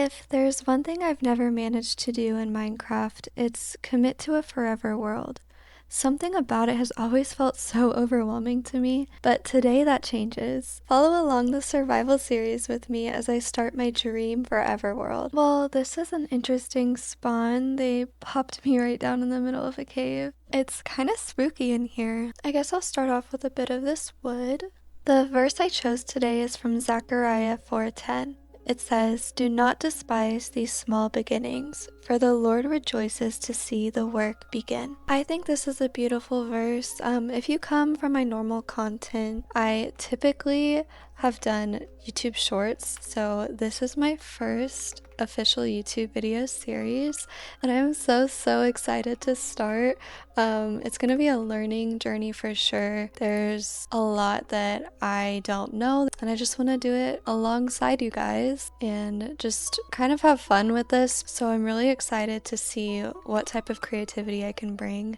If there's one thing I've never managed to do in Minecraft, it's commit to a forever world. Something about it has always felt so overwhelming to me, but today that changes. Follow along the survival series with me as I start my dream forever world. Well, this is an interesting spawn. They popped me right down in the middle of a cave. It's kind of spooky in here. I guess I'll start off with a bit of this wood. The verse I chose today is from Zechariah 4:10. It says, "Do not despise these small beginnings, for the Lord rejoices to see the work begin." I think this is a beautiful verse. If you come from my normal content, I typically have done YouTube shorts, so this is my first official YouTube video series, and I'm so excited to start. It's gonna be a learning journey for sure. There's a lot that I don't know, and I just want to do it alongside you guys and just kind of have fun with this. So I'm really excited to see what type of creativity I can bring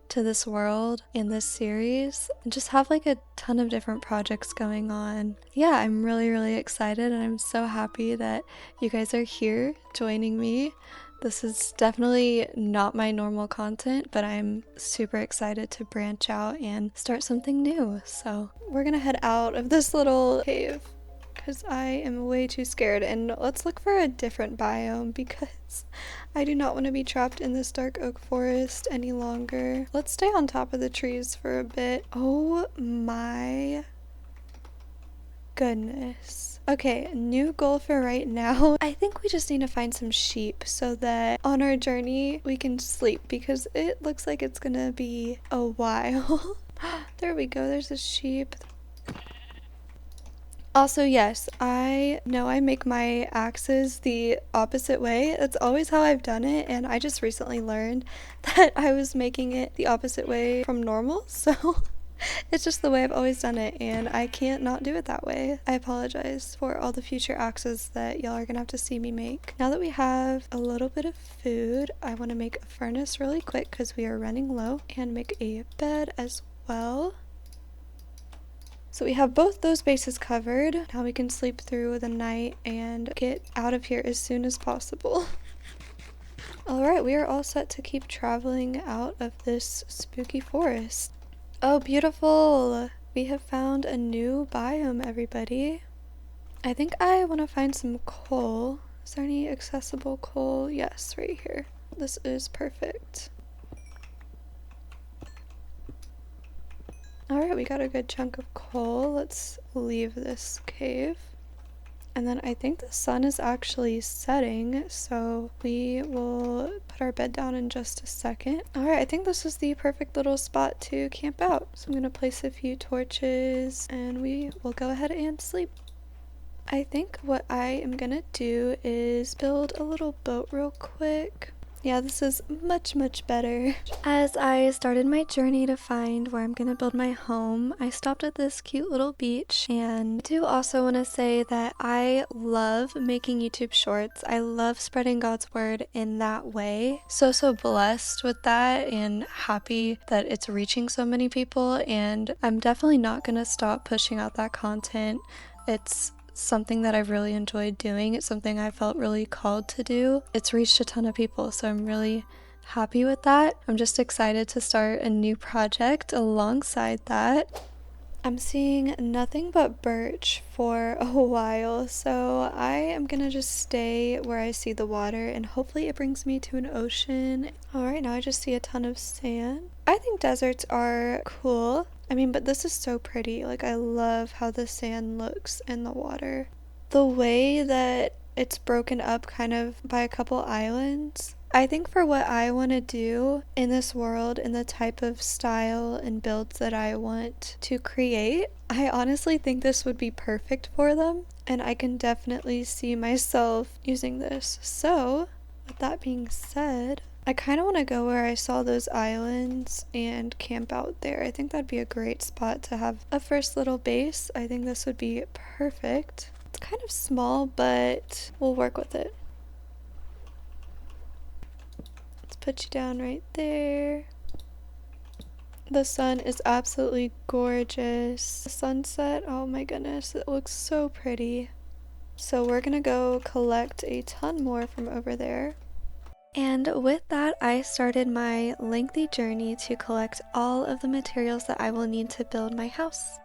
to this world in this series and just have like a ton of different projects going on. Yeah, I'm really excited, and I'm so happy that you guys are here joining me. This is definitely not my normal content, but I'm super excited to branch out and start something new. So we're gonna head out of this little cave because I am way too scared, and let's look for a different biome because I do not want to be trapped in this dark oak forest any longer. Let's stay on top of the trees for a bit. Oh my goodness. Okay, new goal for right now. I think we just need to find some sheep so that on our journey we can sleep, because it looks like it's gonna be a while. There we go, there's a sheep. Also, yes, I know I make my axes the opposite way. That's always how I've done it, and I just recently learned that I was making it the opposite way from normal, so it's just the way I've always done it, and I can't not do it that way. I apologize for all the future axes that y'all are gonna have to see me make. Now that we have a little bit of food, I want to make a furnace really quick because we are running low, and make a bed as well. So we have both those bases covered. Now we can sleep through the night and get out of here as soon as possible. Alright, we are all set to keep traveling out of this spooky forest. Oh, beautiful! We have found a new biome, everybody. I think I want to find some coal. Is there any accessible coal? Yes, right here. This is perfect. Alright, we got a good chunk of coal. Let's leave this cave. And then I think the sun is actually setting, so we will put our bed down in just a second. Alright, I think this is the perfect little spot to camp out. So I'm going to place a few torches and we will go ahead and sleep. I think what I am going to do is build a little boat real quick. Yeah, this is much better. As I started my journey to find where I'm gonna build my home, I stopped at this cute little beach, and I do also want to say that I love making YouTube shorts. I love spreading God's word in that way. So blessed with that and happy that it's reaching so many people, and I'm definitely not gonna stop pushing out that content. It's something that I've really enjoyed doing. It's something I felt really called to do. It's reached a ton of people, so I'm really happy with that. I'm just excited to start a new project alongside that. I'm seeing nothing but birch for a while, so I am gonna just stay where I see the water, and hopefully it brings me to an ocean. Alright, now I just see a ton of sand. I think deserts are cool. I mean, but this is so pretty. Like, I love how the sand looks in the water. The way that it's broken up kind of by a couple islands. I think for what I want to do in this world and the type of style and builds that I want to create, I honestly think this would be perfect for them. And I can definitely see myself using this. So, with that being said, I kind of want to go where I saw those islands and camp out there. I think that'd be a great spot to have a first little base. I think this would be perfect. It's kind of small, but we'll work with it. Let's put you down right there. The sun is absolutely gorgeous. The sunset, oh my goodness, it looks so pretty. So we're gonna go collect a ton more from over there. And with that, I started my lengthy journey to collect all of the materials that I will need to build my house.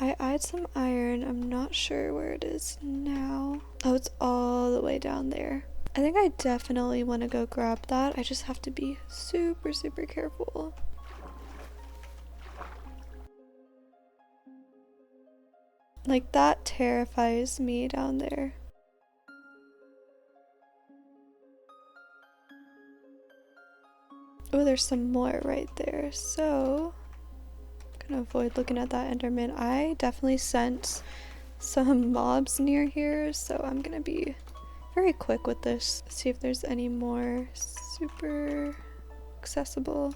I eyed some iron. I'm not sure where it is now. Oh, it's all the way down there. I think I definitely want to go grab that. I just have to be super, super careful. Like, that terrifies me down there. Oh, there's some more right there. So, I'm gonna avoid looking at that Enderman. I definitely sense some mobs near here, so I'm gonna be very quick with this. See if there's any more super accessible.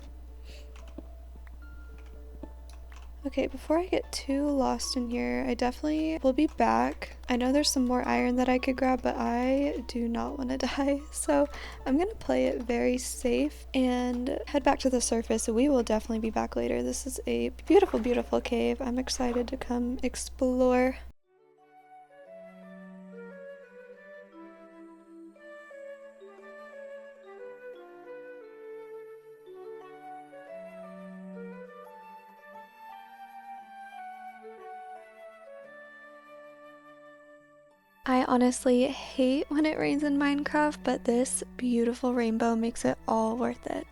Okay, before I get too lost in here, I definitely will be back. I know there's some more iron that I could grab, but I do not want to die. So I'm gonna play it very safe and head back to the surface. We will definitely be back later. This is a beautiful, beautiful cave. I'm excited to come explore. I honestly hate when it rains in Minecraft, but this beautiful rainbow makes it all worth it.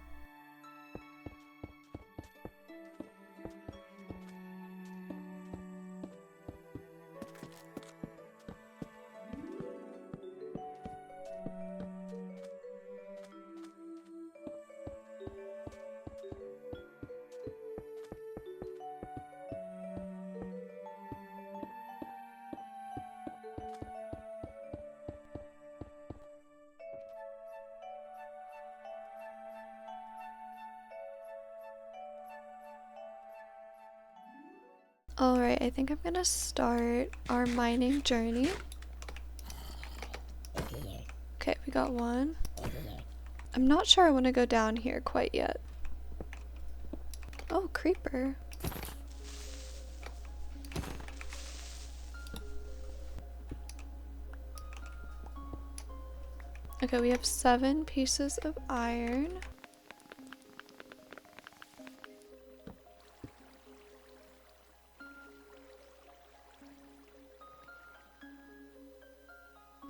Alright, I think I'm gonna start our mining journey. Okay, we got one. I'm not sure I want to go down here quite yet. Oh, creeper. Okay, we have 7 pieces of iron.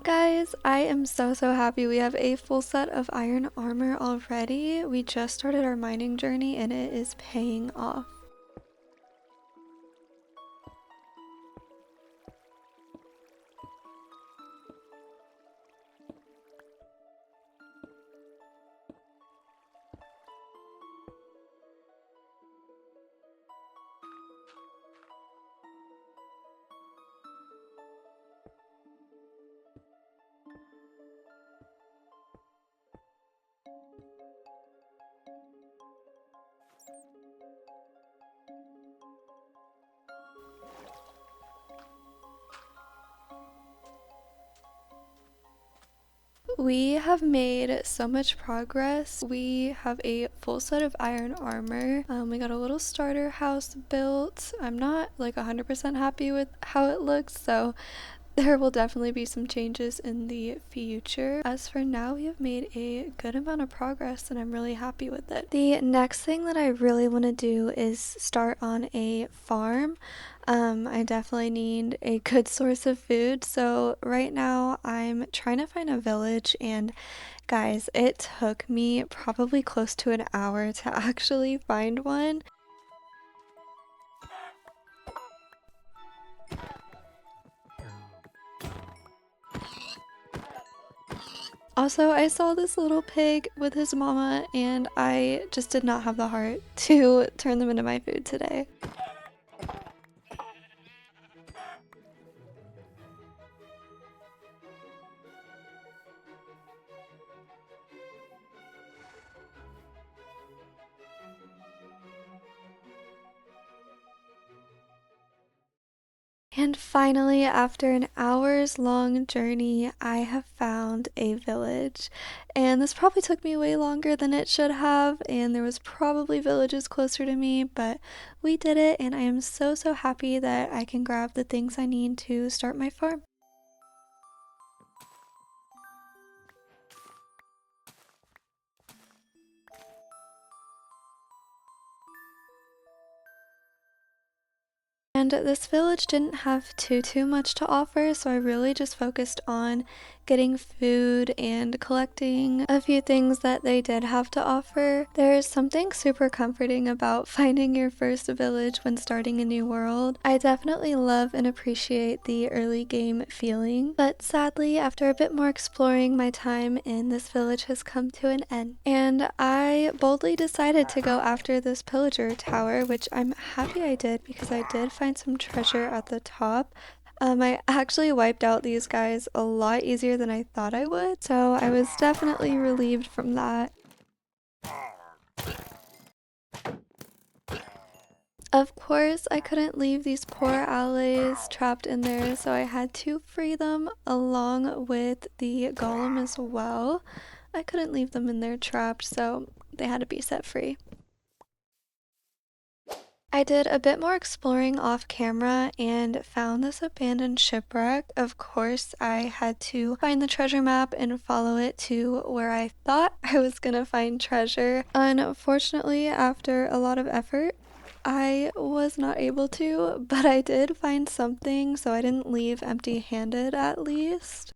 Guys, I am so happy we have a full set of iron armor already. We just started our mining journey and it is paying off. We have made so much progress. We have a full set of iron armor. We got a little starter house built. I'm not like 100% happy with how it looks, so there will definitely be some changes in the future. As for now, we have made a good amount of progress and I'm really happy with it. The next thing that I really want to do is start on a farm. I definitely need a good source of food. So right now I'm trying to find a village, and guys, it took me probably close to an hour to actually find one. Also, I saw this little pig with his mama, and I just did not have the heart to turn them into my food today. And finally, after an hour's long journey, I have found a village. And this probably took me way longer than it should have, and there was probably villages closer to me, but we did it, and I am so, so happy that I can grab the things I need to start my farm. And this village didn't have too much to offer, so I really just focused on getting food and collecting a few things that they did have to offer. There's something super comforting about finding your first village when starting a new world. I definitely love and appreciate the early game feeling, but sadly, after a bit more exploring, my time in this village has come to an end. And I boldly decided to go after this pillager tower, which I'm happy I did because I did find some treasure at the top. I actually wiped out these guys a lot easier than I thought I would, so I was definitely relieved from that. Of course, I couldn't leave these poor allies trapped in there, so I had to free them along with the golem as well. I couldn't leave them in there trapped, so they had to be set free. I did a bit more exploring off camera and found this abandoned shipwreck. Of course, I had to find the treasure map and follow it to where I thought I was gonna find treasure. Unfortunately, after a lot of effort, I was not able to, but I did find something, so I didn't leave empty-handed at least.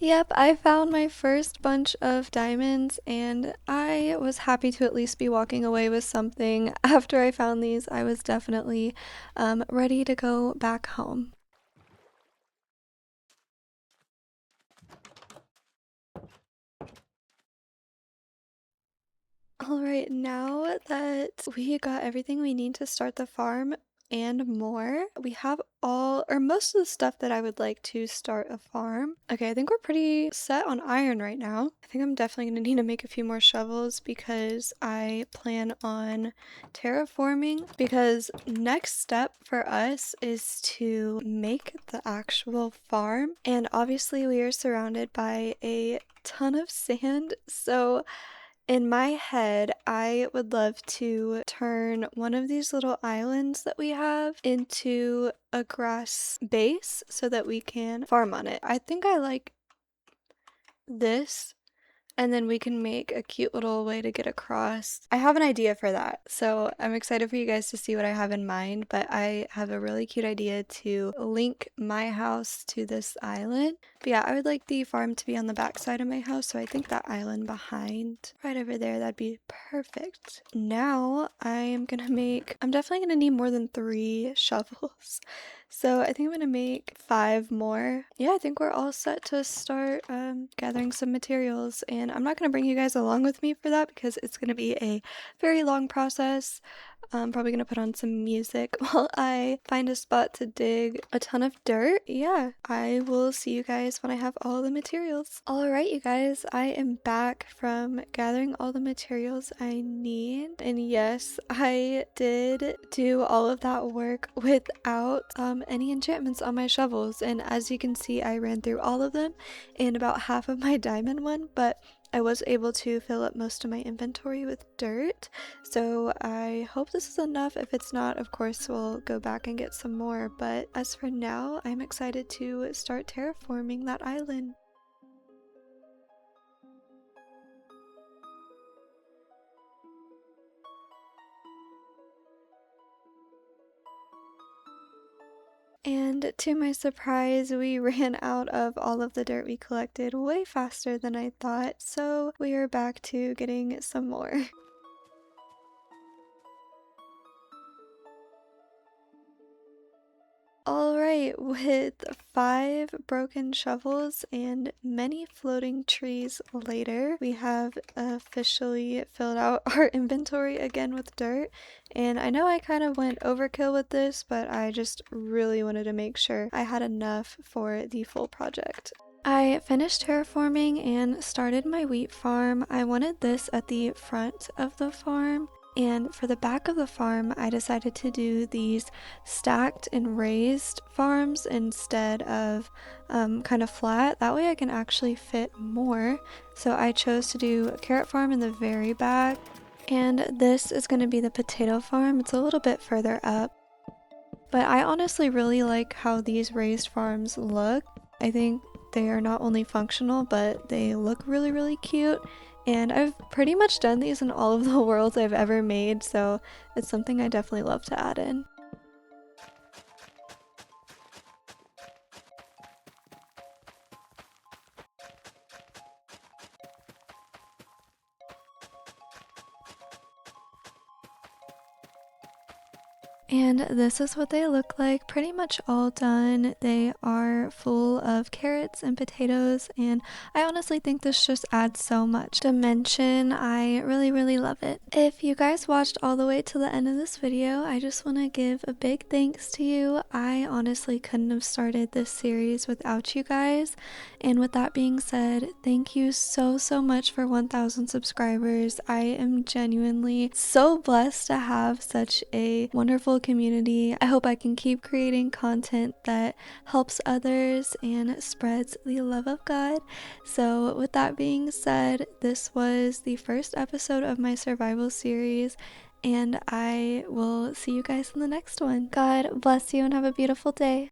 Yep, I found my first bunch of diamonds, and I was happy to at least be walking away with something. After I found these, I was definitely ready to go back home. All right, now that we got everything we need to start the farm and more, we have all or most of the stuff that I would like to start a farm. Okay, I think we're pretty set on iron right now. I think I'm definitely going to need to make a few more shovels because I plan on terraforming, because next step for us is to make the actual farm, and obviously we are surrounded by a ton of sand, so in my head, I would love to turn one of these little islands that we have into a grass base so that we can farm on it. I think I like this, and then we can make a cute little way to get across. I have an idea for that, so I'm excited for you guys to see what I have in mind, but I have a really cute idea to link my house to this island. But yeah, I would like the farm to be on the back side of my house, so I think that island behind, right over there, that'd be perfect. Now I'm definitely gonna need more than 3 shovels. So I think I'm gonna make 5 more. Yeah, I think we're all set to start gathering some materials, and I'm not gonna bring you guys along with me for that because it's gonna be a very long process. I'm probably gonna put on some music while I find a spot to dig a ton of dirt. Yeah, I will see you guys when I have all the materials. Alright, you guys, I am back from gathering all the materials I need. And yes, I did do all of that work without any enchantments on my shovels. And as you can see, I ran through all of them and about half of my diamond one, but I was able to fill up most of my inventory with dirt, so I hope this is enough. If it's not, of course, we'll go back and get some more, but as for now, I'm excited to start terraforming that island. And to my surprise, we ran out of all of the dirt we collected way faster than I thought, so we are back to getting some more. Alright, with 5 broken shovels and many floating trees later, we have officially filled out our inventory again with dirt. And I know I kind of went overkill with this, but I just really wanted to make sure I had enough for the full project. I finished terraforming and started my wheat farm. I wanted this at the front of the farm. And for the back of the farm, I decided to do these stacked and raised farms instead of kind of flat. That way I can actually fit more. So I chose to do a carrot farm in the very back. And this is going to be the potato farm. It's a little bit further up. But I honestly really like how these raised farms look. I think they are not only functional, but they look really, really cute. And I've pretty much done these in all of the worlds I've ever made, so it's something I definitely love to add in. And this is what they look like, pretty much all done. They are full of carrots and potatoes, and I honestly think this just adds so much dimension. I really, really love it. If you guys watched all the way to the end of this video, I just want to give a big thanks to you. I honestly couldn't have started this series without you guys. And with that being said, thank you so, so much for 1,000 subscribers. I am genuinely so blessed to have such a wonderful community. I hope I can keep creating content that helps others and spreads the love of God. So with that being said, this was the first episode of my survival series, and I will see you guys in the next one. God bless you and have a beautiful day.